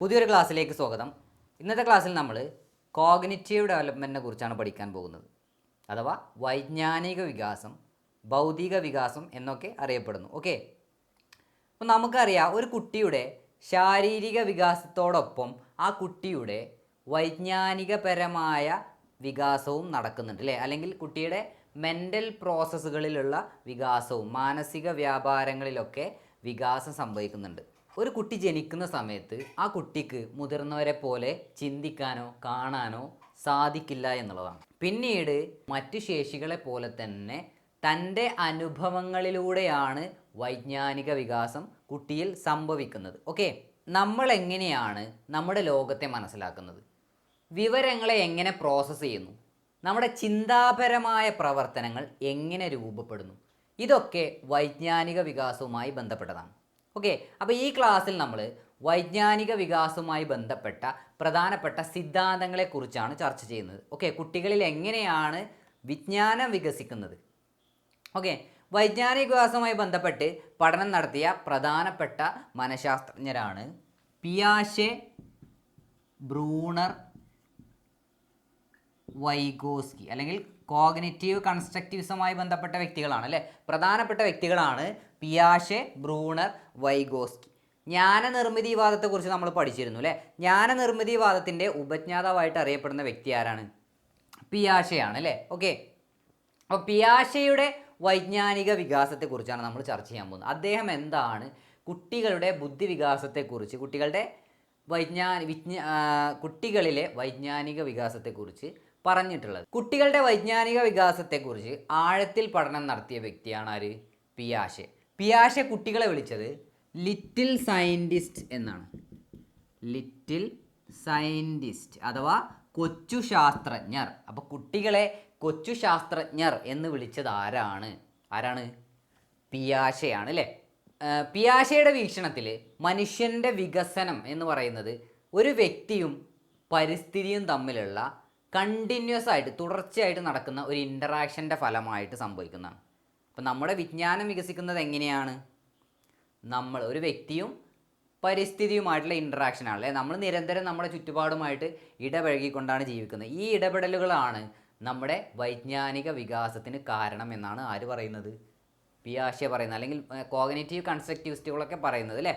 പുതിയൊരു ക്ലാസ്സിലേക്ക് സ്വാഗതം. ഇന്നത്തെ ക്ലാസ്സിൽ നമ്മൾ കോഗ്നിറ്റീവ് ഡെവലപ്മെൻറ്റിനെ കുറിച്ചാണ് പഠിക്കാൻ പോകുന്നത്. അഥവാ വൈജ്ഞാനിക വികാസം, ബൗദ്ധിക വികാസം എന്നൊക്കെ അറിയപ്പെടുന്നു. ഓക്കെ, അപ്പോൾ നമുക്കറിയാം ഒരു കുട്ടിയുടെ ശാരീരിക വികാസത്തോടൊപ്പം ആ കുട്ടിയുടെ വൈജ്ഞാനികപരമായ വികാസവും നടക്കുന്നുണ്ട് അല്ലേ? അല്ലെങ്കിൽ കുട്ടിയുടെ മെൻ്റൽ പ്രോസസ്സുകളിലുള്ള വികാസവും മാനസിക വ്യാപാരങ്ങളിലൊക്കെ വികാസം സംഭവിക്കുന്നുണ്ട്. ഒരു കുട്ടി ജനിക്കുന്ന സമയത്ത് ആ കുട്ടിക്ക് മുതിർന്നവരെ പോലെ ചിന്തിക്കാനോ കാണാനോ സാധിക്കില്ല എന്നുള്ളതാണ്. പിന്നീട് മറ്റു ശേഷികളെ പോലെ തന്നെ തൻ്റെ അനുഭവങ്ങളിലൂടെയാണ് വൈജ്ഞാനിക വികാസം കുട്ടിയിൽ സംഭവിക്കുന്നത്. ഓക്കെ, നമ്മൾ എങ്ങനെയാണ് നമ്മുടെ ലോകത്തെ മനസ്സിലാക്കുന്നത്? വിവരങ്ങളെ എങ്ങനെ പ്രോസസ്സ് ചെയ്യുന്നു? നമ്മുടെ ചിന്താപരമായ പ്രവർത്തനങ്ങൾ എങ്ങനെ രൂപപ്പെടുന്നു? ഇതൊക്കെ വൈജ്ഞാനിക വികാസവുമായി ബന്ധപ്പെട്ടതാണ്. ഓക്കെ, അപ്പോൾ ഈ ക്ലാസ്സിൽ നമ്മൾ വൈജ്ഞാനിക വികാസവുമായി ബന്ധപ്പെട്ട പ്രധാനപ്പെട്ട സിദ്ധാന്തങ്ങളെക്കുറിച്ചാണ് ചർച്ച ചെയ്യുന്നത്. ഓക്കെ, കുട്ടികളിൽ എങ്ങനെയാണ് വിജ്ഞാനം വികസിക്കുന്നത്? ഓക്കെ, വൈജ്ഞാനിക വികാസവുമായി ബന്ധപ്പെട്ട് പഠനം നടത്തിയ പ്രധാനപ്പെട്ട മനഃശാസ്ത്രജ്ഞരാണ് പിയാഷെ, ബ്രൂണർ, വൈഗോസ്കി. അല്ലെങ്കിൽ കോഗ്നിറ്റീവ് കൺസ്ട്രക്റ്റിവിസവുമായി ബന്ധപ്പെട്ട വ്യക്തികളാണ് അല്ലേ? പ്രധാനപ്പെട്ട വ്യക്തികളാണ് പിയാഷെ, ബ്രൂണർ, വൈഗോസ്കി. ജ്ഞാനനിർമ്മിതിവാദത്തെക്കുറിച്ച് നമ്മൾ പഠിച്ചിരുന്നു അല്ലേ? ജ്ഞാനനിർമ്മിതിവാദത്തിൻ്റെ ഉപജ്ഞാതാവായിട്ട് അറിയപ്പെടുന്ന വ്യക്തി ആരാണ്? പിയാഷെയാണ് അല്ലേ? ഓക്കെ, അപ്പോൾ പിയാഷെയുടെ വൈജ്ഞാനിക വികാസത്തെക്കുറിച്ചാണ് നമ്മൾ ചർച്ച ചെയ്യാൻ പോകുന്നത്. അദ്ദേഹം എന്താണ് കുട്ടികളുടെ ബുദ്ധിവികാസത്തെക്കുറിച്ച്, കുട്ടികളിലെ വൈജ്ഞാനിക വികാസത്തെക്കുറിച്ച് പറഞ്ഞിട്ടുള്ളത്? കുട്ടികളുടെ വൈജ്ഞാനിക വികാസത്തെക്കുറിച്ച് ആഴത്തിൽ പഠനം നടത്തിയ വ്യക്തിയാണ് ആര്? പിയാഷെ. പിയാഷെ കുട്ടികളെ വിളിച്ചത് ലിറ്റിൽ സയൻറ്റിസ്റ്റ് എന്നാണ്. ലിറ്റിൽ സയൻറ്റിസ്റ്റ് അഥവാ കൊച്ചു ശാസ്ത്രജ്ഞർ. അപ്പോൾ കുട്ടികളെ കൊച്ചു ശാസ്ത്രജ്ഞർ എന്ന് വിളിച്ചത് ആരാണ്? പിയാഷെയാണ് അല്ലേ? പിയാഷെയുടെ വീക്ഷണത്തിൽ മനുഷ്യൻ്റെ വികസനം എന്ന് പറയുന്നത് ഒരു വ്യക്തിയും പരിസ്ഥിതിയും തമ്മിലുള്ള കണ്ടിന്യൂസ് ആയിട്ട് തുടർച്ചയായിട്ട് നടക്കുന്ന ഒരു ഇൻ്ററാക്ഷൻ്റെ ഫലമായിട്ട് സംഭവിക്കുന്നതാണ്. അപ്പം നമ്മുടെ വിജ്ഞാനം വികസിക്കുന്നത് എങ്ങനെയാണ്? നമ്മൾ ഒരു വ്യക്തിയും പരിസ്ഥിതിയുമായിട്ടുള്ള ഇൻറ്ററാക്ഷനാണ് അല്ലേ? നമ്മൾ നിരന്തരം നമ്മുടെ ചുറ്റുപാടുമായിട്ട് ഇടപഴകിക്കൊണ്ടാണ് ജീവിക്കുന്നത്. ഈ ഇടപെടലുകളാണ് നമ്മുടെ വൈജ്ഞാനിക വികാസത്തിന് കാരണം എന്നാണ് ആര് പറയുന്നത്? പിയാഷെ പറയുന്നത്, അല്ലെങ്കിൽ കോഗ്നിറ്റീവ് കൺസ്ട്രക്റ്റിവിസ്റ്റുകളൊക്കെ പറയുന്നത് അല്ലേ?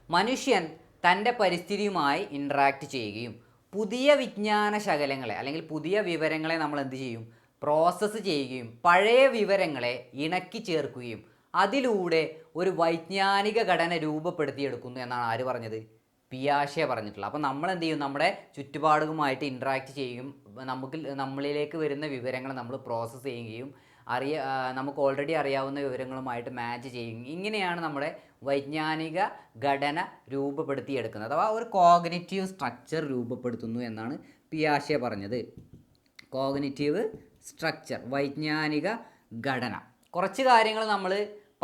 മനുഷ്യൻ തൻ്റെ പരിസ്ഥിതിയുമായി ഇൻറ്ററാക്ട് ചെയ്യുകയും പുതിയ വിജ്ഞാന ശകലങ്ങളെ അല്ലെങ്കിൽ പുതിയ വിവരങ്ങളെ നമ്മൾ എന്ത് ചെയ്യും? പ്രോസസ്സ് ചെയ്യുകയും പഴയ വിവരങ്ങളെ ഇണക്കി ചേർക്കുകയും അതിലൂടെ ഒരു വൈജ്ഞാനിക ഘടന രൂപപ്പെടുത്തിയെടുക്കുന്നു എന്നാണ് ആര് പറഞ്ഞത്? പിയാഷെ പറഞ്ഞിട്ടുള്ളത്. അപ്പോൾ നമ്മൾ എന്ത് ചെയ്യും? നമ്മുടെ ചുറ്റുപാടുമായിട്ട് ഇൻറ്ററാക്ട് ചെയ്യുകയും നമ്മളിലേക്ക് വരുന്ന വിവരങ്ങൾ നമ്മൾ പ്രോസസ്സ് ചെയ്യുകയും നമുക്ക് ഓൾറെഡി അറിയാവുന്ന വിവരങ്ങളുമായിട്ട് മാച്ച് ചെയ്യും. ഇങ്ങനെയാണ് നമ്മുടെ വൈജ്ഞാനിക ഘടന രൂപപ്പെടുത്തിയെടുക്കുന്നത്, അഥവാ ഒരു കോഗ്നിറ്റീവ് സ്ട്രക്ചർ രൂപപ്പെടുത്തുന്നു എന്നാണ് പിയാഷെ പറഞ്ഞത്. കോഗ്നിറ്റീവ് സ്ട്രക്ചർ, വൈജ്ഞാനിക ഘടന. കുറച്ച് കാര്യങ്ങൾ നമ്മൾ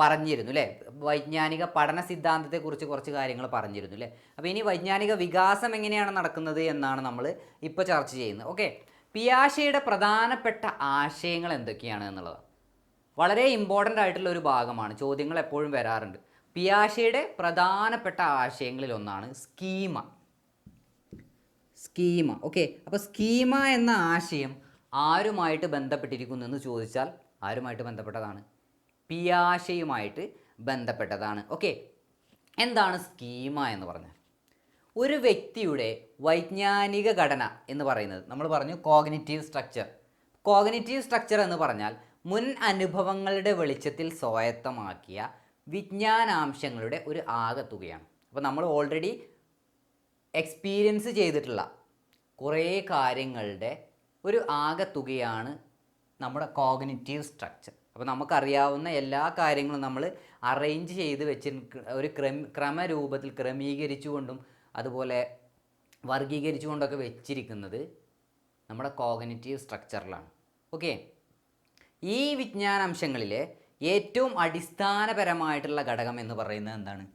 പറഞ്ഞിരുന്നു അല്ലേ? വൈജ്ഞാനിക പഠന സിദ്ധാന്തത്തെക്കുറിച്ച് കുറച്ച് കാര്യങ്ങൾ പറഞ്ഞിരുന്നു അല്ലേ? അപ്പോൾ ഇനി വൈജ്ഞാനിക വികാസം എങ്ങനെയാണ് നടക്കുന്നത് എന്നാണ് നമ്മൾ ഇപ്പോൾ ചർച്ച ചെയ്യുന്നത്. ഓക്കെ, പിയാഷെയുടെ പ്രധാനപ്പെട്ട ആശയങ്ങൾ എന്തൊക്കെയാണ് എന്നുള്ളത് വളരെ ഇമ്പോർട്ടൻ്റ് ആയിട്ടുള്ള ഒരു ഭാഗമാണ്. ചോദ്യങ്ങൾ എപ്പോഴും വരാറുണ്ട്. പിയാഷെയുടെ പ്രധാനപ്പെട്ട ആശയങ്ങളിൽ ഒന്നാണ് സ്കീമ. ഓക്കെ, അപ്പോൾ സ്കീമ എന്ന ആശയം ആരുമായിട്ട് ബന്ധപ്പെട്ടിരിക്കുന്നു എന്ന് ചോദിച്ചാൽ ആരുമായിട്ട് ബന്ധപ്പെട്ടതാണ്? പിയാഷെയുമായിട്ട് ബന്ധപ്പെട്ടതാണ്. ഓക്കെ, എന്താണ് സ്കീമ എന്ന് പറഞ്ഞാൽ? ഒരു വ്യക്തിയുടെ വൈജ്ഞാനിക ഘടന എന്ന് പറയുന്നത് നമ്മൾ പറഞ്ഞു കോഗ്നിറ്റീവ് സ്ട്രക്ചർ. കോഗ്നിറ്റീവ് സ്ട്രക്ചർ എന്ന് പറഞ്ഞാൽ മുൻ അനുഭവങ്ങളുടെ വെളിച്ചത്തിൽ സ്വായത്തമാക്കിയ വിജ്ഞാനാംശങ്ങളുടെ ഒരു ആകെത്തുകയാണ്. അപ്പോൾ നമ്മൾ ഓൾറെഡി എക്സ്പീരിയൻസ് ചെയ്തിട്ടുള്ള കുറേ കാര്യങ്ങളുടെ ഒരു ആകെത്തുകയാണ് നമ്മുടെ കോഗ്നിറ്റീവ് സ്ട്രക്ചർ. അപ്പോൾ നമുക്കറിയാവുന്ന എല്ലാ കാര്യങ്ങളും നമ്മൾ അറേഞ്ച് ചെയ്ത് ഒരു ക്രമരൂപത്തിൽ ക്രമീകരിച്ചുകൊണ്ടും അതുപോലെ വർഗീകരിച്ചുകൊണ്ടൊക്കെ വെച്ചിരിക്കുന്നത് നമ്മുടെ കോഗ്നിറ്റീവ് സ്ട്രക്ചറിലാണ്. ഓക്കെ, ഈ വിജ്ഞാനാംശങ്ങളിലെ ഏറ്റവും അടിസ്ഥാനപരമായിട്ടുള്ള ഘടകം എന്ന് പറയുന്നത് എന്താണ്?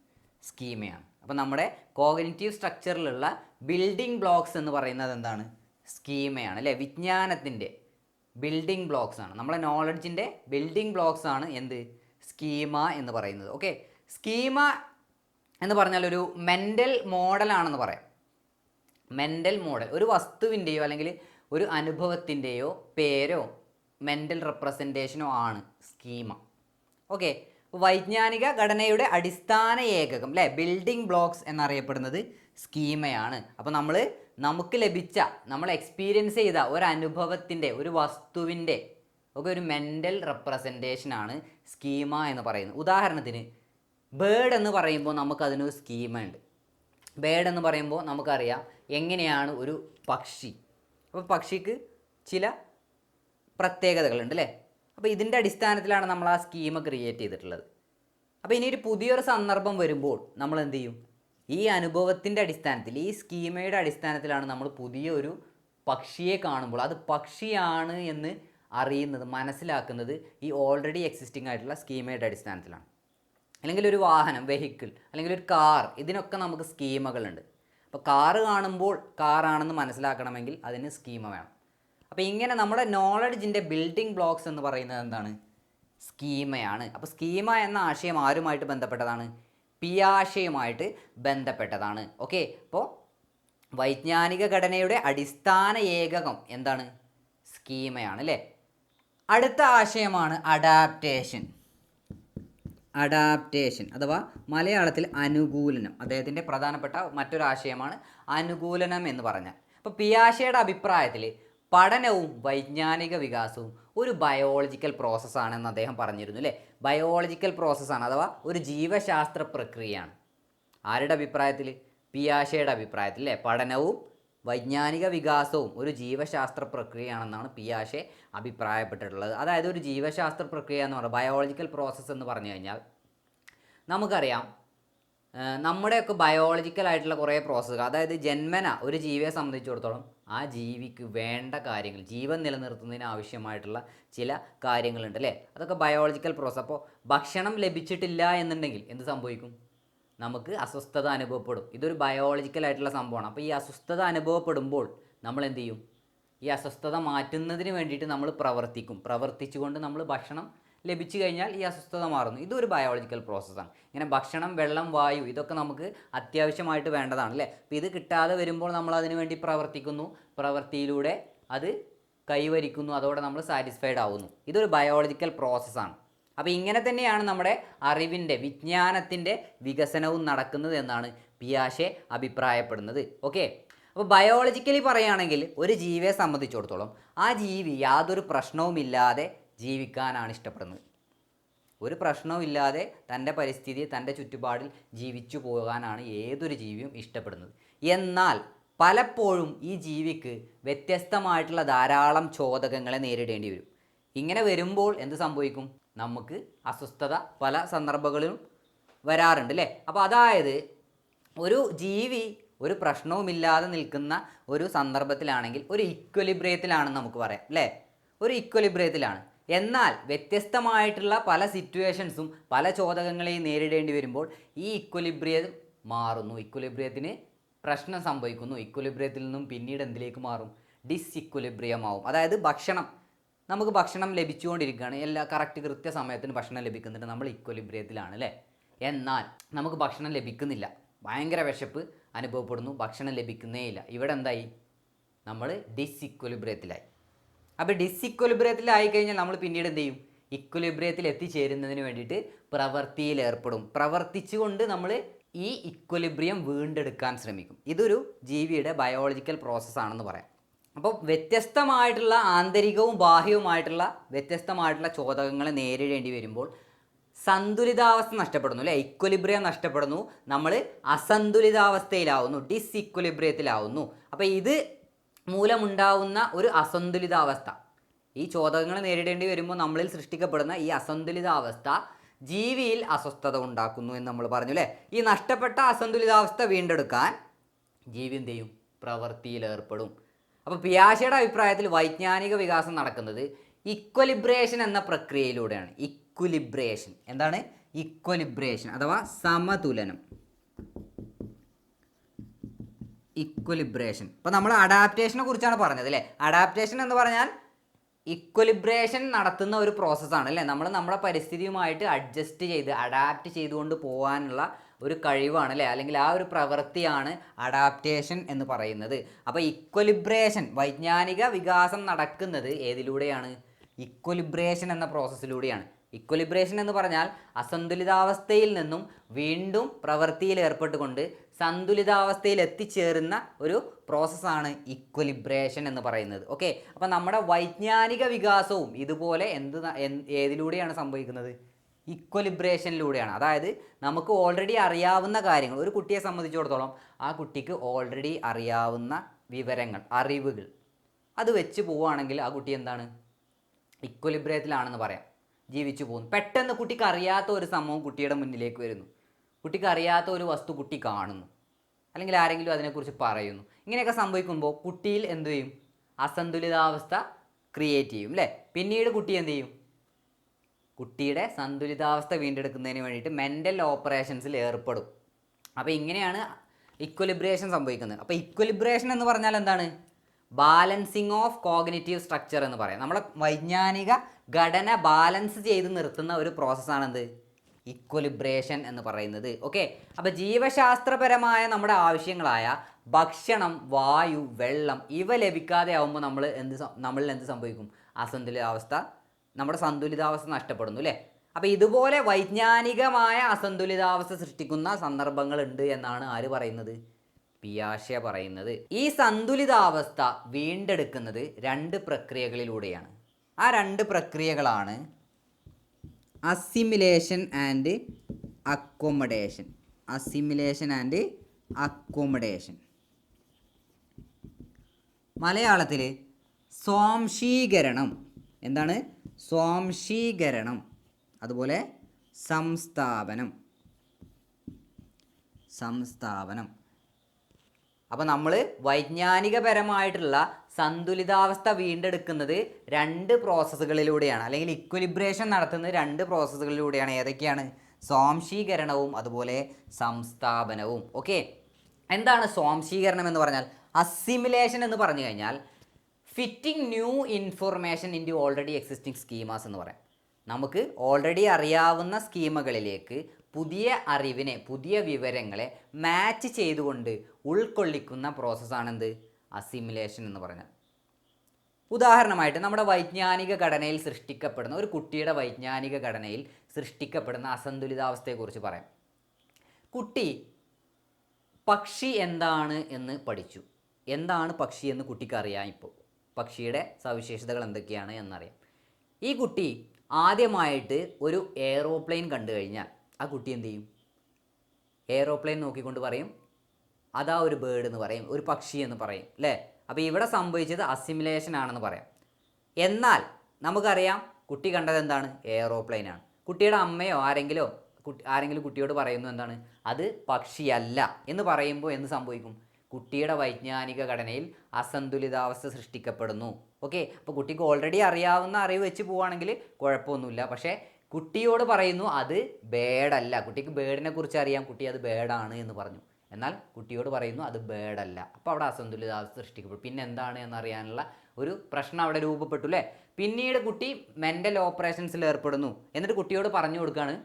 സ്കീമയാണ്. അപ്പോൾ നമ്മുടെ കോഗ്നിറ്റീവ് സ്ട്രക്ചറിലുള്ള ബിൽഡിംഗ് ബ്ലോക്സ് എന്ന് പറയുന്നത് എന്താണ്? സ്കീമയാണ് അല്ലേ? വിജ്ഞാനത്തിൻ്റെ ബിൽഡിംഗ് ബ്ലോക്സ് ആണ്, നമ്മളെ നോളജിൻ്റെ ബിൽഡിംഗ് ബ്ലോക്സ് ആണ് എന്ത്? സ്കീമ എന്ന് പറയുന്നത്. ഓക്കെ, സ്കീമ എന്ന് പറഞ്ഞാൽ ഒരു മെൻ്റൽ മോഡലാണെന്ന് പറയാം. മെൻ്റൽ മോഡൽ ഒരു വസ്തുവിൻ്റെയോ അല്ലെങ്കിൽ ഒരു അനുഭവത്തിൻ്റെയോ പേരോ മെൻ്റൽ റെപ്രസെൻറ്റേഷനോ ആണ് സ്കീമ. ഓക്കെ, വൈജ്ഞാനിക ഘടനയുടെ അടിസ്ഥാന ഏകകം അല്ലേ, ബിൽഡിംഗ് ബ്ലോക്സ് എന്നറിയപ്പെടുന്നത് സ്കീമയാണ്. അപ്പോൾ നമുക്ക് ലഭിച്ച, നമ്മൾ എക്സ്പീരിയൻസ് ചെയ്ത ഒരു അനുഭവത്തിൻ്റെ, ഒരു വസ്തുവിൻ്റെ ഒക്കെ ഒരു മെൻ്റൽ റെപ്രസെൻറ്റേഷനാണ് സ്കീമ എന്ന് പറയുന്നത്. ഉദാഹരണത്തിന് ബേർഡ് എന്ന് പറയുമ്പോൾ നമുക്കതിനൊരു സ്കീമ ഉണ്ട്. ബേർഡ് എന്ന് പറയുമ്പോൾ നമുക്കറിയാം എങ്ങനെയാണ് ഒരു പക്ഷി. അപ്പോൾ പക്ഷിക്ക് ചില പ്രത്യേകതകളുണ്ട് അല്ലേ. അപ്പോൾ ഇതിൻ്റെ അടിസ്ഥാനത്തിലാണ് നമ്മൾ ആ സ്കീമ ക്രിയേറ്റ് ചെയ്തിട്ടുള്ളത്. അപ്പോൾ ഇനി ഒരു പുതിയൊരു സന്ദർഭം വരുമ്പോൾ നമ്മൾ എന്ത് ചെയ്യും? ഈ അനുഭവത്തിൻ്റെ അടിസ്ഥാനത്തിൽ, ഈ സ്കീമയുടെ അടിസ്ഥാനത്തിലാണ് നമ്മൾ പുതിയൊരു പക്ഷിയെ കാണുമ്പോൾ അത് പക്ഷിയാണ് എന്ന് അറിയുന്നത്, മനസ്സിലാക്കുന്നത് ഈ ഓൾറെഡി എക്സിസ്റ്റിംഗ് ആയിട്ടുള്ള സ്കീമയുടെ അടിസ്ഥാനത്തിലാണ്. അല്ലെങ്കിൽ ഒരു വാഹനം, വെഹിക്കിൾ, അല്ലെങ്കിൽ ഒരു കാർ, ഇതിനൊക്കെ നമുക്ക് സ്കീമകളുണ്ട്. അപ്പോൾ കാറ് കാണുമ്പോൾ കാറാണെന്ന് മനസ്സിലാക്കണമെങ്കിൽ അതിന് സ്കീമ വേണം. അപ്പോൾ ഇങ്ങനെ നമ്മുടെ നോളജിൻ്റെ ബിൽഡിംഗ് ബ്ലോക്സ് എന്ന് പറയുന്നത് എന്താണ്? സ്കീമയാണ്. അപ്പോൾ സ്കീമ എന്ന ആശയം ആരുമായിട്ട് ബന്ധപ്പെട്ടതാണ്? പിയാഷെയുമായിട്ട് ബന്ധപ്പെട്ടതാണ്. ഓക്കെ, അപ്പോൾ വൈജ്ഞാനിക ഘടനയുടെ അടിസ്ഥാന ഏകകം എന്താണ്? സ്കീമയാണ് അല്ലേ. അടുത്ത ആശയമാണ് അഡാപ്റ്റേഷൻ. അഡാപ്റ്റേഷൻ അഥവാ മലയാളത്തിൽ അനുകൂലനം. അദ്ദേഹത്തിൻ്റെ പ്രധാനപ്പെട്ട മറ്റൊരു ആശയമാണ് അനുകൂലനം എന്ന് പറഞ്ഞാൽ. അപ്പോൾ പിയാഷെയുടെ അഭിപ്രായത്തിൽ പഠനവും വൈജ്ഞാനിക വികാസവും ഒരു ബയോളജിക്കൽ പ്രോസസ്സാണെന്ന് അദ്ദേഹം പറഞ്ഞിരുന്നു അല്ലേ. ബയോളജിക്കൽ പ്രോസസ്സാണ് അഥവാ ഒരു ജീവശാസ്ത്ര പ്രക്രിയയാണ്. ആരുടെ അഭിപ്രായത്തിൽ? പിയാഷെയുടെ അഭിപ്രായത്തിൽ അല്ലേ. പഠനവും വൈജ്ഞാനിക വികാസവും ഒരു ജീവശാസ്ത്ര പ്രക്രിയയാണെന്നാണ് പിയാഷെ അഭിപ്രായപ്പെട്ടിട്ടുള്ളത്. അതായത് ഒരു ജീവശാസ്ത്ര പ്രക്രിയ എന്ന് പറയുന്നത്, ബയോളജിക്കൽ പ്രോസസ്സ് എന്ന് പറഞ്ഞു കഴിഞ്ഞാൽ നമുക്കറിയാം നമ്മുടെയൊക്കെ ബയോളജിക്കലായിട്ടുള്ള കുറേ പ്രോസസ്സുകൾ, അതായത് ജന്മന ഒരു ജീവിയെ സംബന്ധിച്ചിടത്തോളം ആ ജീവിക്ക് വേണ്ട കാര്യങ്ങൾ, ജീവൻ നിലനിർത്തുന്നതിന് ആവശ്യമായിട്ടുള്ള ചില കാര്യങ്ങളുണ്ട് അല്ലേ. അതൊക്കെ ബയോളജിക്കൽ പ്രോസസ്സ്. അപ്പോൾ ഭക്ഷണം ലഭിച്ചിട്ടില്ല എന്നുണ്ടെങ്കിൽ എന്ത് സംഭവിക്കും? നമുക്ക് അസ്വസ്ഥത അനുഭവപ്പെടും. ഇതൊരു ബയോളജിക്കലായിട്ടുള്ള സംഭവമാണ്. അപ്പോൾ ഈ അസ്വസ്ഥത അനുഭവപ്പെടുമ്പോൾ നമ്മൾ എന്ത് ചെയ്യും? ഈ അസ്വസ്ഥത മാറ്റുന്നതിന് വേണ്ടിയിട്ട് നമ്മൾ പ്രവർത്തിച്ചുകൊണ്ട് നമ്മൾ ഭക്ഷണം ലഭിച്ചു കഴിഞ്ഞാൽ ഈ അസ്വസ്ഥത മാറുന്നു. ഇതൊരു ബയോളജിക്കൽ പ്രോസസ്സാണ്. ഇങ്ങനെ ഭക്ഷണം, വെള്ളം, വായു ഇതൊക്കെ നമുക്ക് അത്യാവശ്യമായിട്ട് വേണ്ടതാണ് അല്ലേ. അപ്പോൾ ഇത് കിട്ടാതെ വരുമ്പോൾ നമ്മൾ അതിനു വേണ്ടി പ്രവർത്തിക്കുന്നു, പ്രവൃത്തിയിലൂടെ അത് കൈവരിക്കുന്നു, അതോടെ നമ്മൾ സാറ്റിസ്ഫൈഡ് ആവുന്നു. ഇതൊരു ബയോളജിക്കൽ പ്രോസസ്സാണ്. അപ്പോൾ ഇങ്ങനെ തന്നെയാണ് നമ്മുടെ അറിവിൻ്റെ, വിജ്ഞാനത്തിൻ്റെ വികസനവും നടക്കുന്നത് എന്നാണ് പിയാഷെ അഭിപ്രായപ്പെടുന്നത്. ഓക്കെ, അപ്പോൾ ബയോളജിക്കലി പറയുകയാണെങ്കിൽ ഒരു ജീവിയെ സംബന്ധിച്ചിടത്തോളം ആ ജീവി യാതൊരു പ്രശ്നവുമില്ലാതെ ജീവിക്കാനാണ് ഇഷ്ടപ്പെടുന്നത്. ഒരു പ്രശ്നവുമില്ലാതെ തൻ്റെ പരിസ്ഥിതി, തൻ്റെ ചുറ്റുപാടിൽ ജീവിച്ചു പോകാനാണ് ഏതൊരു ജീവിയും ഇഷ്ടപ്പെടുന്നത്. എന്നാൽ പലപ്പോഴും ഈ ജീവിക്ക് വ്യത്യസ്തമായിട്ടുള്ള ധാരാളം ചോദകങ്ങളെ നേരിടേണ്ടി വരും. ഇങ്ങനെ വരുമ്പോൾ എന്ത് സംഭവിക്കും? നമുക്ക് അസ്വസ്ഥത പല സന്ദർഭങ്ങളിലും വരാറുണ്ട് അല്ലേ. അപ്പോൾ അതായത് ഒരു ജീവി ഒരു പ്രശ്നവുമില്ലാതെ നിൽക്കുന്ന ഒരു സന്ദർഭത്തിലാണെങ്കിൽ ഒരു ഇക്വലിബ്രിയത്തിലാണെന്ന് നമുക്ക് പറയാം അല്ലേ. ഒരു ഇക്വലിബ്രിയത്തിലാണ്. എന്നാൽ വ്യത്യസ്തമായിട്ടുള്ള പല സിറ്റുവേഷൻസും പല ചോദകങ്ങളെയും നേരിടേണ്ടി വരുമ്പോൾ ഈ ഇക്വലിബ്രിയം മാറുന്നു. ഇക്വലിബ്രിയത്തിന് പ്രശ്നം സംഭവിക്കുന്നു. ഇക്വലിബ്രിയത്തിൽ നിന്നും പിന്നീട് എന്തിലേക്ക് മാറും? ഡിസ്ഇക്വലിബ്രിയം ആവും. അതായത് നമുക്ക് ഭക്ഷണം ലഭിച്ചുകൊണ്ടിരിക്കുകയാണ്, എല്ലാ കൃത്യസമയത്തിന് ഭക്ഷണം ലഭിക്കുന്നുണ്ട്, നമ്മൾ ഇക്വലിബ്രിയത്തിലാണ് അല്ലേ. എന്നാൽ നമുക്ക് ഭക്ഷണം ലഭിക്കുന്നില്ല, ഭയങ്കര വിശപ്പ് അനുഭവപ്പെടുന്നു, ഭക്ഷണം ലഭിക്കുന്നേ ഇല്ല. ഇവിടെ എന്തായി? നമ്മൾ ഡിസ്ഇക്വലിബ്രിയത്തിലായി. അപ്പോൾ ഡിസ്ഇക്വലിബ്രിയത്തിലായി കഴിഞ്ഞാൽ നമ്മൾ പിന്നീട് എന്ത് ചെയ്യും? ഇക്വലിബ്രിയത്തിൽ എത്തിച്ചേരുന്നതിന് വേണ്ടിയിട്ട് പ്രവൃത്തിയിൽ ഏർപ്പെടും. പ്രവർത്തിച്ചുകൊണ്ട് നമ്മൾ ഈ ഇക്വലിബ്രിയം വീണ്ടെടുക്കാൻ ശ്രമിക്കും. ഇതൊരു ജീവിയുടെ ബയോളജിക്കൽ പ്രോസസ്സാണെന്ന് പറയാം. അപ്പോൾ വ്യത്യസ്തമായിട്ടുള്ള ആന്തരികവും ബാഹ്യവുമായിട്ടുള്ള വ്യത്യസ്തമായിട്ടുള്ള ചോദകങ്ങളെ നേരിടേണ്ടി വരുമ്പോൾ സന്തുലിതാവസ്ഥ നഷ്ടപ്പെടുന്നു അല്ലേ. ഇക്വലിബ്രിയം നഷ്ടപ്പെടുന്നു, നമ്മൾ അസന്തുലിതാവസ്ഥയിലാവുന്നു, ഡിസ്ഇക്വലിബ്രിയത്തിലാവുന്നു. അപ്പോൾ ഇത് മൂലമുണ്ടാവുന്ന ഒരു അസന്തുലിതാവസ്ഥ, ഈ ചോദകങ്ങളെ നേരിടേണ്ടി വരുമ്പോൾ നമ്മളിൽ സൃഷ്ടിക്കപ്പെടുന്ന ഈ അസന്തുലിതാവസ്ഥ ജീവിയിൽ അസ്വസ്ഥത ഉണ്ടാക്കുന്നു എന്ന് നമ്മൾ പറഞ്ഞു അല്ലേ. ഈ നഷ്ടപ്പെട്ട അസന്തുലിതാവസ്ഥ വീണ്ടെടുക്കാൻ ജീവി എന്ത് ചെയ്യും? പ്രവൃത്തിയിൽ ഏർപ്പെടും. അപ്പോൾ പിയാഷെയുടെ അഭിപ്രായത്തിൽ വൈജ്ഞാനിക വികാസം നടക്കുന്നത് ഇക്വലിബ്രേഷൻ എന്ന പ്രക്രിയയിലൂടെയാണ്. ഇക്വലിബ്രേഷൻ എന്താണ്? ഇക്വലിബ്രേഷൻ അഥവാ സമതുലനം. ഇക്വലിബ്രേഷൻ. ഇപ്പോൾ നമ്മൾ അഡാപ്റ്റേഷനെ കുറിച്ചാണ് പറഞ്ഞത് അല്ലേ. അഡാപ്റ്റേഷൻ എന്ന് പറഞ്ഞാൽ ഇക്വലിബ്രേഷൻ നടത്തുന്ന ഒരു പ്രോസസ്സാണ് അല്ലേ. നമ്മൾ നമ്മുടെ പരിസ്ഥിതിയുമായിട്ട് അഡ്ജസ്റ്റ് ചെയ്ത് അഡാപ്റ്റ് ചെയ്തുകൊണ്ട് പോകാനുള്ള ഒരു കഴിവാണ് അല്ലേ, അല്ലെങ്കിൽ ആ ഒരു പ്രവൃത്തിയാണ് അഡാപ്റ്റേഷൻ എന്ന് പറയുന്നത്. അപ്പോൾ ഇക്വലിബ്രേഷൻ, വൈജ്ഞാനിക വികാസം നടക്കുന്നത് ഏതിലൂടെയാണ്? ഇക്വലിബ്രേഷൻ എന്ന പ്രോസസ്സിലൂടെയാണ്. ഇക്വലിബ്രേഷൻ എന്ന് പറഞ്ഞാൽ അസന്തുലിതാവസ്ഥയിൽ നിന്നും വീണ്ടും പ്രവൃത്തിയിൽ ഏർപ്പെട്ടുകൊണ്ട് സന്തുലിതാവസ്ഥയിൽ എത്തിച്ചേരുന്ന ഒരു പ്രോസസ്സാണ് ഇക്വലിബ്രേഷൻ എന്ന് പറയുന്നത്. ഓക്കെ, അപ്പോൾ നമ്മുടെ വൈജ്ഞാനിക വികാസവും ഇതുപോലെ ഏതിലൂടെയാണ് സംഭവിക്കുന്നത്? ഇക്വലിബ്രേഷനിലൂടെയാണ്. അതായത് നമുക്ക് ഓൾറെഡി അറിയാവുന്ന കാര്യങ്ങൾ, ഒരു കുട്ടിയെ സംബന്ധിച്ചിടത്തോളം ആ കുട്ടിക്ക് ഓൾറെഡി അറിയാവുന്ന വിവരങ്ങൾ, അറിവുകൾ, അത് വെച്ച് പോവുകയാണെങ്കിൽ ആ കുട്ടി എന്താണ്? ഇക്വലിബ്രേറ്റിലാണെന്ന് പറയാം, ജീവിച്ചു പോകുന്നു. പെട്ടെന്ന് കുട്ടിക്ക് അറിയാത്ത ഒരു സംഭവം കുട്ടിയുടെ മുന്നിലേക്ക് വരുന്നു, കുട്ടിക്ക് അറിയാത്ത ഒരു വസ്തു കുട്ടി കാണുന്നു, അല്ലെങ്കിൽ ആരെങ്കിലും അതിനെക്കുറിച്ച് പറയുന്നു. ഇങ്ങനെയൊക്കെ സംഭവിക്കുമ്പോൾ കുട്ടിയിൽ എന്ത് ചെയ്യും? അസന്തുലിതാവസ്ഥ ക്രിയേറ്റ് ചെയ്യും അല്ലേ. പിന്നീട് കുട്ടി എന്ത് ചെയ്യും? കുട്ടിയുടെ സന്തുലിതാവസ്ഥ വീണ്ടെടുക്കുന്നതിന് വേണ്ടിയിട്ട് മെൻ്റൽ ഓപ്പറേഷൻസിൽ ഏർപ്പെടും. അപ്പോൾ ഇങ്ങനെയാണ് ഇക്വലിബ്രേഷൻ സംഭവിക്കുന്നത്. അപ്പോൾ ഇക്വലിബ്രേഷൻ എന്ന് പറഞ്ഞാൽ എന്താണ്? ബാലൻസിങ് ഓഫ് കോഗ്നിറ്റീവ് സ്ട്രക്ചർ എന്ന് പറയാം. നമ്മളെ വൈജ്ഞാനിക ഘടന ബാലൻസ് ചെയ്ത് നിർത്തുന്ന ഒരു പ്രോസസ്സാണെന്ത്? ഇക്വലിബ്രേഷൻ എന്ന് പറയുന്നത്. ഓക്കെ, അപ്പോൾ ജീവശാസ്ത്രപരമായ നമ്മുടെ ആവശ്യങ്ങളായ ഭക്ഷണം, വായു, വെള്ളം ഇവ ലഭിക്കാതെ ആകുമ്പോൾ നമ്മളിൽ എന്ത് സംഭവിക്കും? അസന്തുലിതാവസ്ഥ, നമ്മുടെ സന്തുലിതാവസ്ഥ നഷ്ടപ്പെടുന്നു അല്ലേ. അപ്പോൾ ഇതുപോലെ വൈജ്ഞാനികമായ അസന്തുലിതാവസ്ഥ സൃഷ്ടിക്കുന്ന സന്ദർഭങ്ങളുണ്ട് എന്നാണ് ആര് പറയുന്നത്? പിയാഷെ പറയുന്നത്. ഈ സന്തുലിതാവസ്ഥ വീണ്ടെടുക്കുന്നത് 2 പ്രക്രിയകളിലൂടെയാണ്. ആ 2 പ്രക്രിയകളാണ് assimilation and accommodation. Assimilation and accommodation, മലയാളത്തിൽ സ്വാംശീകരണം. എന്താണ്? സ്വാംശീകരണം. അതുപോലെ സംസ്ഥാപനം. അപ്പോൾ നമ്മൾ വൈജ്ഞാനികപരമായിട്ടുള്ള സന്തുലിതാവസ്ഥ വീണ്ടെടുക്കുന്നത് 2 പ്രോസസ്സുകളിലൂടെയാണ്, അല്ലെങ്കിൽ ഇക്വലിബ്രേഷൻ നടത്തുന്നത് 2 പ്രോസസ്സുകളിലൂടെയാണ്. ഏതൊക്കെയാണ്? സ്വാംശീകരണവും അതുപോലെ സംസ്ഥാപനവും. ഓക്കെ, എന്താണ് സ്വാംശീകരണം എന്ന് പറഞ്ഞാൽ? അസിമിലേഷൻ എന്ന് പറഞ്ഞു കഴിഞ്ഞാൽ fitting new information into already existing schemas എന്ന് പറയാം. നമുക്ക് ഓൾറെഡി അറിയാവുന്ന സ്കീമകളിലേക്ക് പുതിയ അറിവിനെ, പുതിയ വിവരങ്ങളെ മാച്ച് ചെയ്തുകൊണ്ട് ഉൾക്കൊള്ളിക്കുന്ന പ്രോസസ്സാണെന്ത്? അസിമിലേഷൻ എന്ന് പറഞ്ഞാൽ. ഉദാഹരണമായിട്ട് നമ്മുടെ വൈജ്ഞാനിക ഘടനയിൽ സൃഷ്ടിക്കപ്പെടുന്ന, ഒരു കുട്ടിയുടെ വൈജ്ഞാനിക ഘടനയിൽ സൃഷ്ടിക്കപ്പെടുന്ന അസന്തുലിതാവസ്ഥയെക്കുറിച്ച് പറയാം. കുട്ടി പക്ഷി എന്താണ് എന്ന് പഠിച്ചു. എന്താണ് പക്ഷി എന്ന് കുട്ടിക്ക് അറിയാം. ഇപ്പോൾ പക്ഷിയുടെ സവിശേഷതകൾ എന്തൊക്കെയാണ് എന്നറിയാം. ഈ കുട്ടി ആദ്യമായിട്ട് ഒരു എയ്റോപ്ലെയിൻ കണ്ടു കഴിഞ്ഞാൽ ആ കുട്ടി എന്ത് ചെയ്യും? എയ്റോപ്ലെയിൻ നോക്കിക്കൊണ്ട് പറയും അതാ ഒരു ബേർഡ് എന്ന് പറയും, ഒരു പക്ഷി എന്ന് പറയും അല്ലേ. അപ്പോൾ ഇവിടെ സംഭവിച്ചത് അസിമിലേഷൻ ആണെന്ന് പറയാം. എന്നാൽ നമുക്കറിയാം കുട്ടി കണ്ടത് എന്താണ്? എയ്റോപ്ലെയിനാണ്. കുട്ടിയുടെ അമ്മയോ ആരെങ്കിലും കുട്ടിയോട് പറയുന്നു എന്താണ്? അത് പക്ഷിയല്ല എന്ന് പറയുമ്പോൾ എന്ത് സംഭവിക്കും? കുട്ടിയുടെ വൈജ്ഞാനിക ഘടനയിൽ അസന്തുലിതാവസ്ഥ സൃഷ്ടിക്കപ്പെടുന്നു. ഓക്കെ, അപ്പോൾ കുട്ടിക്ക് ഓൾറെഡി അറിയാവുന്ന അറിവ് വെച്ച് പോവുകയാണെങ്കിൽ കുഴപ്പമൊന്നുമില്ല. പക്ഷേ കുട്ടിയോട് പറയുന്നു അത് ബേഡല്ല. കുട്ടിക്ക് ബേഡിനെ കുറിച്ച് അറിയാം, കുട്ടി അത് ബേഡാണ് എന്ന് പറഞ്ഞു. എന്നാൽ കുട്ടിയോട് പറയുന്നു അത് ബേഡല്ല. അപ്പോൾ അവിടെ അസന്തുലിതാവസ്ഥ സൃഷ്ടിക്കപ്പെടും. പിന്നെ എന്താണ് എന്നറിയാനുള്ള ഒരു പ്രശ്നം അവിടെ രൂപപ്പെട്ടു അല്ലേ. പിന്നീട് കുട്ടി മെൻ്റൽ ഓപ്പറേഷൻസിൽ ഏർപ്പെടുന്നു. എന്നിട്ട് കുട്ടിയോട് പറഞ്ഞു കൊടുക്കുകയാണ്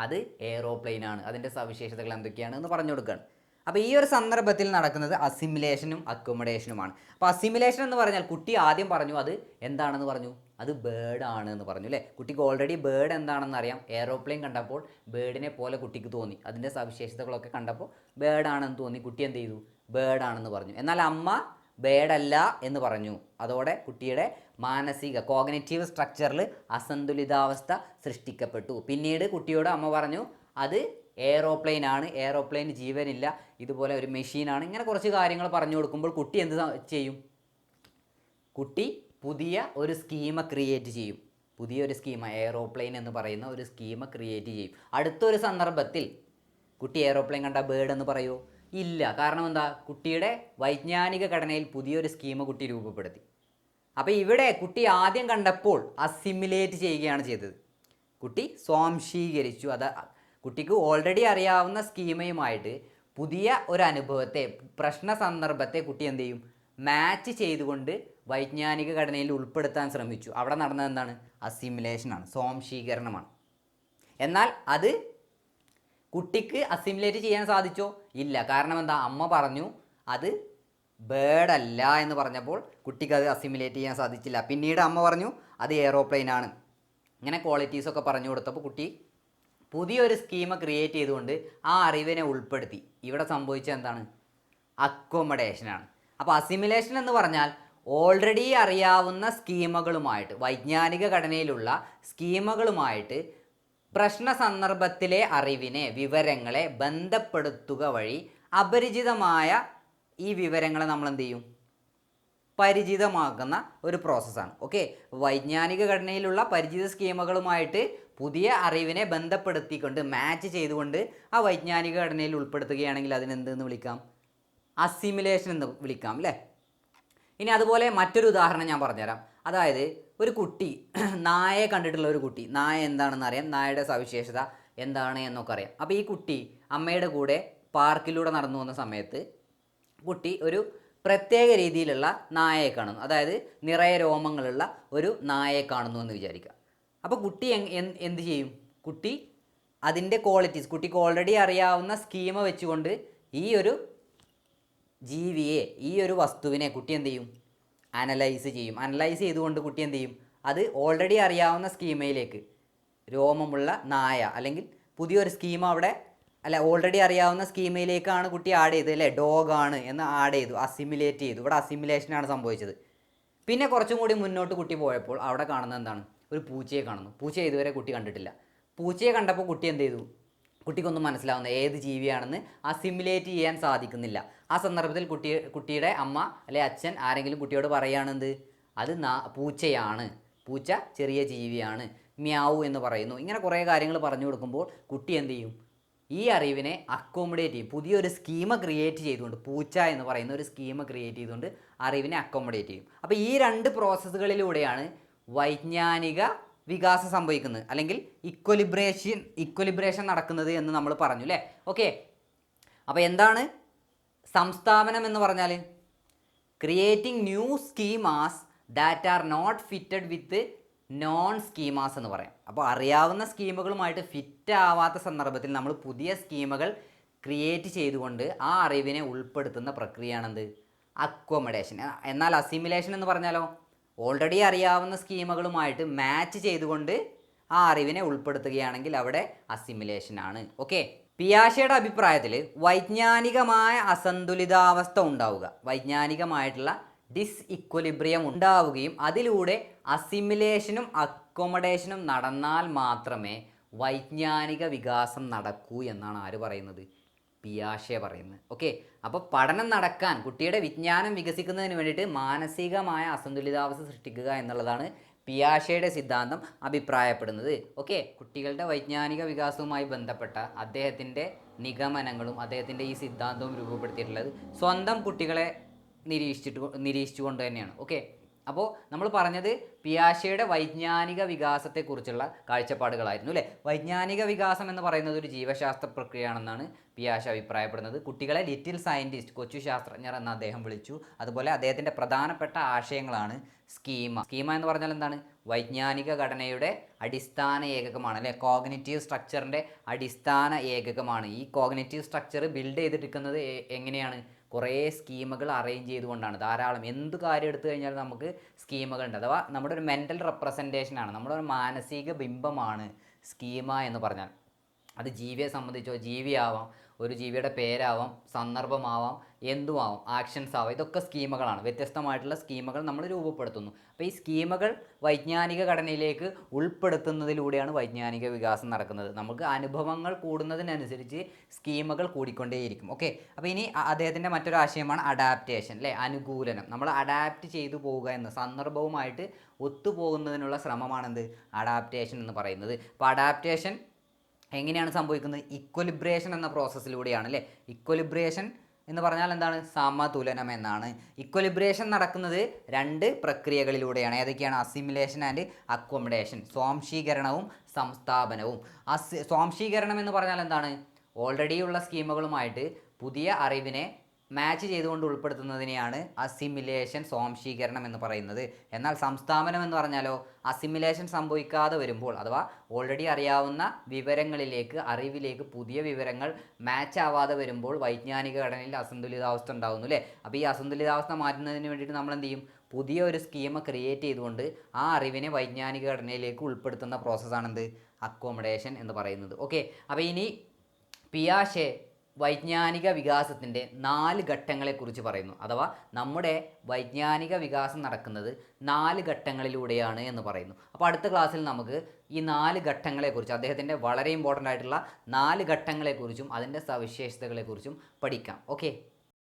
അത് എയ്റോപ്ലെയിനാണ്, അതിൻ്റെ സവിശേഷതകൾ എന്തൊക്കെയാണ് എന്ന് പറഞ്ഞു കൊടുക്കുകയാണ്. അപ്പോൾ ഈ ഒരു സന്ദർഭത്തിൽ നടക്കുന്നത് അസിമിലേഷനും അക്കോമഡേഷനുമാണ്. അപ്പോൾ അസിമിലേഷൻ എന്ന് പറഞ്ഞാൽ കുട്ടി ആദ്യം പറഞ്ഞു അത് എന്താണെന്ന് പറഞ്ഞു? അത് ബേർഡാണ് എന്ന് പറഞ്ഞു അല്ലേ. കുട്ടിക്ക് ഓൾറെഡി ബേർഡ് എന്താണെന്ന് അറിയാം. എയ്റോപ്ലെയിൻ കണ്ടപ്പോൾ ബേർഡിനെ പോലെ കുട്ടിക്ക് തോന്നി, അതിൻ്റെ സവിശേഷതകളൊക്കെ കണ്ടപ്പോൾ ബേർഡാണെന്ന് തോന്നി. കുട്ടി എന്ത് ചെയ്തു? ബേർഡാണെന്ന് പറഞ്ഞു. എന്നാൽ അമ്മ ബേഡല്ല എന്ന് പറഞ്ഞു. അതോടെ കുട്ടിയുടെ മാനസിക കോഗ്നിറ്റീവ് സ്ട്രക്ചറിൽ അസന്തുലിതാവസ്ഥ സൃഷ്ടിക്കപ്പെട്ടു. പിന്നീട് കുട്ടിയോട് അമ്മ പറഞ്ഞു അത് എയ്റോപ്ലെയിൻ ആണ്, എയ്റോപ്ലെയിൻ ജീവനില്ല, ഇതുപോലെ ഒരു മെഷീനാണ്. ഇങ്ങനെ കുറച്ച് കാര്യങ്ങൾ പറഞ്ഞു കൊടുക്കുമ്പോൾ കുട്ടി എന്ത് ചെയ്യും? കുട്ടി പുതിയ ഒരു സ്കീമ ക്രിയേറ്റ് ചെയ്യും. പുതിയൊരു സ്കീമ, എയ്റോപ്ലെയിൻ എന്ന് പറയുന്ന ഒരു സ്കീമ ക്രിയേറ്റ് ചെയ്യും. അടുത്തൊരു സന്ദർഭത്തിൽ കുട്ടി എയ്റോപ്ലെയിൻ കണ്ട ബേർഡ് എന്ന് പറയുമോ? ഇല്ല. കാരണം എന്താ? കുട്ടിയുടെ വൈജ്ഞാനിക ഘടനയിൽ പുതിയൊരു സ്കീമ കുട്ടി രൂപപ്പെടുത്തി. അപ്പോൾ ഇവിടെ കുട്ടി ആദ്യം കണ്ടപ്പോൾ അസിമിലേറ്റ് ചെയ്യുകയാണ് ചെയ്തത്. കുട്ടി സ്വാംശീകരിച്ചു. അത് കുട്ടിക്ക് ഓൾറെഡി അറിയാവുന്ന സ്കീമയുമായിട്ട് പുതിയ ഒരു അനുഭവത്തെ, പ്രശ്ന സന്ദർഭത്തെ കുട്ടി എന്ത് ചെയ്യും? മാച്ച് ചെയ്തുകൊണ്ട് വൈജ്ഞാനിക ഘടനയിൽ ഉൾപ്പെടുത്താൻ ശ്രമിച്ചു. അവിടെ നടന്നത് എന്താണ്? അസിമിലേഷനാണ്, സ്വാംശീകരണമാണ്. എന്നാൽ അത് കുട്ടിക്ക് അസിമുലേറ്റ് ചെയ്യാൻ സാധിച്ചോ? ഇല്ല. കാരണം എന്താ? അമ്മ പറഞ്ഞു അത് ബേർഡ് അല്ല എന്ന് പറഞ്ഞപ്പോൾ കുട്ടിക്ക് അത് അസിമുലേറ്റ് ചെയ്യാൻ സാധിച്ചില്ല. പിന്നീട് അമ്മ പറഞ്ഞു അത് എയറോപ്ലെയിൻ ആണ്. ഇങ്ങനെ ക്വാളിറ്റീസൊക്കെ പറഞ്ഞു കൊടുത്തപ്പോൾ കുട്ടി പുതിയൊരു സ്കീമ ക്രിയേറ്റ് ചെയ്തുകൊണ്ട് ആ അറിവിനെ ഉൾപ്പെടുത്തി. ഇവിടെ സംഭവിച്ചത് എന്താണ്? അക്കോമഡേഷനാണ്. അപ്പോൾ അസിമുലേഷൻ എന്ന് പറഞ്ഞാൽ ഓൾറെഡി അറിയാവുന്ന സ്കീമകളുമായിട്ട്, വൈജ്ഞാനിക ഘടനയിലുള്ള സ്കീമകളുമായിട്ട് പ്രശ്ന സന്ദർഭത്തിലെ അറിവിനെ, വിവരങ്ങളെ ബന്ധപ്പെടുത്തുക വഴി അപരിചിതമായ ഈ വിവരങ്ങളെ നമ്മൾ എന്ത് ചെയ്യും? പരിചിതമാക്കുന്ന ഒരു പ്രോസസ്സാണ്. ഓക്കെ, വൈജ്ഞാനിക ഘടനയിലുള്ള പരിചിത സ്കീമുകളുമായിട്ട് പുതിയ അറിവിനെ ബന്ധപ്പെടുത്തിക്കൊണ്ട് മാച്ച് ചെയ്തുകൊണ്ട് ആ വൈജ്ഞാനിക ഘടനയിൽ ഉൾപ്പെടുത്തുകയാണെങ്കിൽ അതിനെന്തെന്ന് വിളിക്കാം? അസിമുലേഷൻ എന്ന് വിളിക്കാം അല്ലേ? ഇനി അതുപോലെ മറ്റൊരു ഉദാഹരണം ഞാൻ പറഞ്ഞുതരാം. അതായത് ഒരു കുട്ടി, നായയെ കണ്ടിട്ടുള്ള ഒരു കുട്ടി, നായ എന്താണെന്ന് അറിയാം, നായയുടെ സവിശേഷത എന്താണ് എന്നൊക്കെ അറിയാം. അപ്പോൾ ഈ കുട്ടി അമ്മയുടെ കൂടെ പാർക്കിലൂടെ നടന്നു വന്ന സമയത്ത് കുട്ടി ഒരു പ്രത്യേക രീതിയിലുള്ള നായയെ കാണുന്നു. അതായത് നിറയെ രോമങ്ങളുള്ള ഒരു നായയെ കാണുന്നു എന്ന് വിചാരിക്കുക. അപ്പോൾ കുട്ടി എന്ത് ചെയ്യും? കുട്ടി അതിൻ്റെ ക്വാളിറ്റീസ്, കുട്ടിക്ക് ഓൾറെഡി അറിയാവുന്ന സ്കീമ വെച്ചുകൊണ്ട് ഈ ഒരു ജീവിയെ, ഈ ഒരു വസ്തുവിനെ കുട്ടി എന്ത് ചെയ്യും? അനലൈസ് ചെയ്യും. അനലൈസ് ചെയ്തുകൊണ്ട് കുട്ടി എന്ത് ചെയ്യും? അത് ഓൾറെഡി അറിയാവുന്ന സ്കീമയിലേക്ക്, രോമമുള്ള നായ അല്ലെങ്കിൽ പുതിയൊരു സ്കീമ അവിടെ അല്ല, ഓൾറെഡി അറിയാവുന്ന സ്കീമയിലേക്കാണ് കുട്ടി ആഡ് ചെയ്തത് അല്ലേ? ഡോഗാണ് എന്ന് ആഡ് ചെയ്തു, അസിമുലേറ്റ് ചെയ്തു. ഇവിടെ അസിമുലേഷനാണ് സംഭവിച്ചത്. പിന്നെ കുറച്ചും കൂടി മുന്നോട്ട് കുട്ടി പോയപ്പോൾ അവിടെ കാണുന്നത് എന്താണ്? ഒരു പൂച്ചയെ കാണുന്നു. പൂച്ചയെ ഇതുവരെ കുട്ടി കണ്ടിട്ടില്ല. പൂച്ചയെ കണ്ടപ്പോൾ കുട്ടി എന്ത് ചെയ്തു? കുട്ടിക്കൊന്നും മനസ്സിലാവുന്ന ഏത് ജീവിയാണെന്ന് അസിമുലേറ്റ് ചെയ്യാൻ സാധിക്കുന്നില്ല. ആ സന്ദർഭത്തിൽ കുട്ടിയുടെ അമ്മ അല്ലെ അച്ഛൻ ആരെങ്കിലും കുട്ടിയോട് പറയുകയാണെന്ത്? അത് പൂച്ചയാണ്, പൂച്ച ചെറിയ ജീവിയാണ്, മ്യാവു എന്ന് പറയുന്നു. ഇങ്ങനെ കുറേ കാര്യങ്ങൾ പറഞ്ഞു കൊടുക്കുമ്പോൾ കുട്ടി എന്ത് ചെയ്യും? ഈ അറിവിനെ അക്കോമഡേറ്റ് ചെയ്യും. പുതിയൊരു സ്കീമ ക്രിയേറ്റ് ചെയ്തുകൊണ്ട്, പൂച്ച എന്ന് പറയുന്ന ഒരു സ്കീമ ക്രിയേറ്റ് ചെയ്തുകൊണ്ട് അറിവിനെ അക്കോമഡേറ്റ് ചെയ്യും. അപ്പോൾ ഈ രണ്ട് പ്രോസസ്സുകളിലൂടെയാണ് വൈജ്ഞാനിക വികാസം സംഭവിക്കുന്നത്, അല്ലെങ്കിൽ ഇക്വലിബ്രേഷൻ നടക്കുന്നത് എന്ന് നമ്മൾ പറഞ്ഞു അല്ലേ? ഓക്കെ, അപ്പോൾ എന്താണ് സംസ്ഥാപനം എന്ന് പറഞ്ഞാൽ? Creating new schemas that are not fitted with known schemas എന്ന് പറയാം. അപ്പോൾ അറിയാവുന്ന സ്കീമുകളുമായിട്ട് ഫിറ്റ് ആവാത്ത സന്ദർഭത്തിൽ നമ്മൾ പുതിയ സ്കീമുകൾ ക്രിയേറ്റ് ചെയ്തുകൊണ്ട് ആ അറിവിനെ ഉൾപ്പെടുത്തുന്ന പ്രക്രിയയാണെന്ത്? അക്കോമഡേഷൻ. എന്നാൽ അസിമുലേഷൻ എന്ന് പറഞ്ഞാലോ, ഓൾറെഡി അറിയാവുന്ന സ്കീമുകളുമായിട്ട് മാച്ച് ചെയ്തുകൊണ്ട് ആ അറിവിനെ ഉൾപ്പെടുത്തുകയാണെങ്കിൽ അവിടെ അസിമുലേഷൻ ആണ്. ഓക്കെ, പിയാഷെയുടെ അഭിപ്രായത്തിൽ വൈജ്ഞാനികമായ അസന്തുലിതാവസ്ഥ ഉണ്ടാവുക, വൈജ്ഞാനികമായിട്ടുള്ള ഡിസ്ഇക്വലിബ്രിയം ഉണ്ടാവുകയും അതിലൂടെ അസിമുലേഷനും അക്കോമഡേഷനും നടന്നാൽ മാത്രമേ വൈജ്ഞാനിക വികാസം നടക്കൂ എന്നാണ് ആര് പറയുന്നത്? പിയാഷെ പറയുന്നത്. ഓക്കെ, അപ്പോൾ പഠനം നടക്കാൻ, കുട്ടിയുടെ വിജ്ഞാനം വികസിക്കുന്നതിന് വേണ്ടിയിട്ട് മാനസികമായ അസന്തുലിതാവസ്ഥ സൃഷ്ടിക്കുക എന്നുള്ളതാണ് പിയാഷെയുടെ സിദ്ധാന്തം അഭിപ്രായപ്പെടുന്നത്. ഓക്കെ, കുട്ടികളുടെ വൈജ്ഞാനിക വികാസവുമായി ബന്ധപ്പെട്ട അദ്ദേഹത്തിൻ്റെ നിഗമനങ്ങളും അദ്ദേഹത്തിൻ്റെ ഈ സിദ്ധാന്തവും രൂപപ്പെടുത്തിയിട്ടുള്ളത് സ്വന്തം കുട്ടികളെ നിരീക്ഷിച്ചുകൊണ്ട് തന്നെയാണ്. ഓക്കെ, അപ്പോൾ നമ്മൾ പറഞ്ഞത് പിയാഷെയുടെ വൈജ്ഞാനിക വികാസത്തെക്കുറിച്ചുള്ള കാഴ്ചപ്പാടുകളായിരുന്നു അല്ലേ? വൈജ്ഞാനിക വികാസം എന്ന് പറയുന്നത് ഒരു ജീവശാസ്ത്ര പ്രക്രിയയാണെന്നാണ് പിയാഷ അഭിപ്രായപ്പെടുന്നത്. കുട്ടികളെ ലിറ്റിൽ സയൻറ്റിസ്റ്റ്, കൊച്ചു ശാസ്ത്രജ്ഞർ എന്ന് അദ്ദേഹം വിളിച്ചു. അതുപോലെ അദ്ദേഹത്തിൻ്റെ പ്രധാനപ്പെട്ട ആശയങ്ങളാണ് സ്കീമ. സ്കീമ എന്ന് പറഞ്ഞാൽ എന്താണ്? വൈജ്ഞാനിക ഘടനയുടെ അടിസ്ഥാന ഏകകമാണ് അല്ലേ? കോഗ്നിറ്റീവ് സ്ട്രക്ചറിൻ്റെ അടിസ്ഥാന ഏകകമാണ്. ഈ കോഗ്നിറ്റീവ് സ്ട്രക്ചർ ബിൽഡ് ചെയ്തിരിക്കുന്നത് എങ്ങനെയാണ്? കുറേ സ്കീമുകൾ അറേഞ്ച് ചെയ്തുകൊണ്ടാണ്. ധാരാളം എന്ത് കാര്യം എടുത്തു കഴിഞ്ഞാലും നമുക്ക് സ്കീമുകളുണ്ട്. അഥവാ നമ്മുടെ ഒരു മെൻ്റൽ റെപ്രസെൻറ്റേഷനാണ്, നമ്മുടെ ഒരു മാനസിക ബിംബമാണ് സ്കീമ എന്ന് പറഞ്ഞാൽ. അത് ജീവിയെ സംബന്ധിച്ചോ, ജീവിയാവാം, ഒരു ജീവിയുടെ പേരാവാം, സന്ദർഭമാവാം, എന്തുമാവാം, ആക്ഷൻസ് ആവാം, ഇതൊക്കെ സ്കീമുകളാണ്. വ്യത്യസ്തമായിട്ടുള്ള സ്കീമുകൾ നമ്മൾ രൂപപ്പെടുത്തുന്നു. അപ്പോൾ ഈ സ്കീമുകൾ വൈജ്ഞാനിക ഘടനയിലേക്ക് ഉൾപ്പെടുത്തുന്നതിലൂടെയാണ് വൈജ്ഞാനിക വികാസം നടക്കുന്നത്. നമുക്ക് അനുഭവങ്ങൾ കൂടുന്നതിനനുസരിച്ച് സ്കീമുകൾ കൂടിക്കൊണ്ടേയിരിക്കും. ഓക്കെ, അപ്പോൾ ഇനി അദ്ദേഹത്തിൻ്റെ മറ്റൊരു ആശയമാണ് അഡാപ്റ്റേഷൻ അല്ലേ? അനുകൂലനം. നമ്മൾ അഡാപ്റ്റ് ചെയ്തു പോവുക എന്ന സന്ദർഭവുമായിട്ട് ഒത്തുപോകുന്നതിനുള്ള ശ്രമമാണെന്ത്? അഡാപ്റ്റേഷൻ എന്ന് പറയുന്നത്. അപ്പോൾ അഡാപ്റ്റേഷൻ എങ്ങനെയാണ് സംഭവിക്കുന്നത്? ഇക്വലിബ്രേഷൻ എന്ന പ്രോസസ്സിലൂടെയാണ് അല്ലേ? ഇക്വലിബ്രേഷൻ എന്ന് പറഞ്ഞാൽ എന്താണ്? സമതുലനം എന്നാണ്. ഇക്വലിബ്രേഷൻ നടക്കുന്നത് രണ്ട് പ്രക്രിയകളിലൂടെയാണ്. ഏതൊക്കെയാണ്? അസിമുലേഷൻ ആൻഡ് അക്കോമഡേഷൻ, സ്വാംശീകരണവും സംസ്ഥാപനവും. സ്വാംശീകരണം എന്ന് പറഞ്ഞാൽ എന്താണ്? ഓൾറെഡി ഉള്ള സ്കീമുകളുമായിട്ട് പുതിയ അറിവിനെ മാച്ച് ചെയ്തുകൊണ്ട് ഉൾപ്പെടുത്തുന്നതിനെയാണ് അസിമിലേഷൻ, സ്വാംശീകരണം എന്ന് പറയുന്നത്. എന്നാൽ സംസ്ഥാപനം എന്ന് പറഞ്ഞാലോ, അസിമിലേഷൻ സംഭവിക്കാതെ വരുമ്പോൾ, അഥവാ ഓൾറെഡി അറിയാവുന്ന വിവരങ്ങളിലേക്ക്, അറിവിലേക്ക് പുതിയ വിവരങ്ങൾ മാച്ച് ആവാതെ വരുമ്പോൾ വൈജ്ഞാനിക ഘടനയിൽ അസന്തുലിതാവസ്ഥ ഉണ്ടാകുന്നു അല്ലേ. അപ്പോൾ ഈ അസന്തുലിതാവസ്ഥ മാറ്റുന്നതിന് വേണ്ടിയിട്ട് നമ്മൾ എന്ത് ചെയ്യും? പുതിയ ഒരു സ്കീമ ക്രിയേറ്റ് ചെയ്തുകൊണ്ട് ആ അറിവിനെ വൈജ്ഞാനിക ഘടനയിലേക്ക് ഉൾപ്പെടുത്തുന്ന പ്രോസസ്സാണെന്ത്? അക്കോമഡേഷൻ എന്ന് പറയുന്നത്. ഓക്കെ, അപ്പോൾ ഇനി പിയാഷെ വൈജ്ഞാനിക വികാസത്തിൻ്റെ 4 ഘട്ടങ്ങളെക്കുറിച്ച് പറയുന്നു. അഥവാ നമ്മുടെ വൈജ്ഞാനിക വികാസം നടക്കുന്നത് 4 ഘട്ടങ്ങളിലൂടെയാണ് എന്ന് പറയുന്നു. അപ്പോൾ അടുത്ത ക്ലാസ്സിൽ നമുക്ക് ഈ 4 ഘട്ടങ്ങളെക്കുറിച്ച്, അദ്ദേഹത്തിൻ്റെ വളരെ ഇമ്പോർട്ടൻ്റ് ആയിട്ടുള്ള 4 ഘട്ടങ്ങളെക്കുറിച്ചും അതിൻ്റെ സവിശേഷതകളെക്കുറിച്ചും പഠിക്കാം. ഓക്കെ.